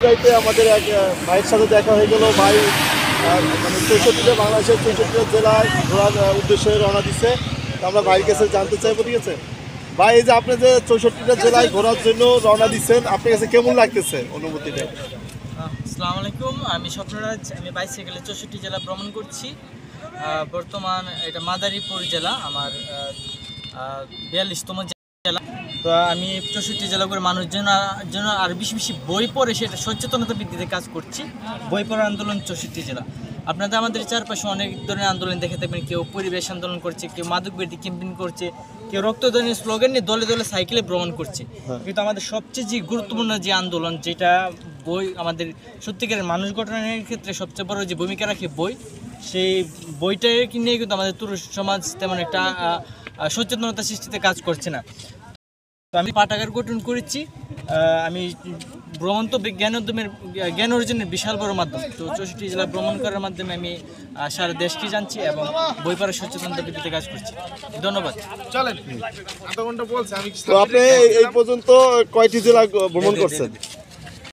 যাইতে আমাদের এক ভাইয়ের সাথে দেখা হয়ে গেল। ভাই মানে 64টা বাংলাদেশের 64টা জেলায় ঘোরার উদ্দেশ্যে রওনা দিচ্ছে। তো আমরা ভাইয়ের কাছে জানতে চাইবো, ঠিক আছে ভাই, এই যে আপনি যে 64টা জেলায় ঘোরার জন্য রওনা দিচ্ছেন, আপনার কাছে কেমন লাগতেছে অনুভূতিটা? আসসালামু আলাইকুম, আমি স্বপ্নরাজ। আমি বাইসাইকেলে 64 জেলা ভ্রমণ করছি। বর্তমান এটা মাদারীপুর জেলা, আমার 42তম জেলা। তো আমি 64 জেলা করে মানুষজন জন্য আর বেশি বেশি বই পড়ে সেটা সচেতনতা বৃদ্ধিতে কাজ করছি। বই পড়ার আন্দোলন 64 জেলা। আপনাদের আমাদের চারপাশে অনেক ধরনের আন্দোলন দেখে থাকবেন। কেউ পরিবেশ আন্দোলন করছে, কেউ মাদক বিরোধী ক্যাম্পেইন করছে, কেউ রক্তদানের স্লোগান নিয়ে দলে দলে সাইকেলে ভ্রমণ করছে। কিন্তু আমাদের সবচেয়ে যে গুরুত্বপূর্ণ যে আন্দোলন, যেটা বই আমাদের সত্যিকারের মানুষ গঠনের ক্ষেত্রে সবচেয়ে বড় যে ভূমিকা রাখে বই, সেই বইটাকে নিয়ে কিন্তু আমাদের তরুণ সমাজ তেমন একটা সচেতনতা সৃষ্টিতে কাজ করছে না। তো আমি পাঠাগার গঠন করেছি। আমি ভ্রমণ তো জ্ঞান অর্জনের বিশাল বড় মাধ্যম। তো 64 জেলা ভ্রমণ করার মাধ্যমে আমি সারা দেশকে জানছি এবং বই পড়ার সচেতনতা বৃদ্ধিতে কাজ করছি। ধন্যবাদ। তো আপনি এই পর্যন্ত কয়টি জেলা ভ্রমণ করছেন?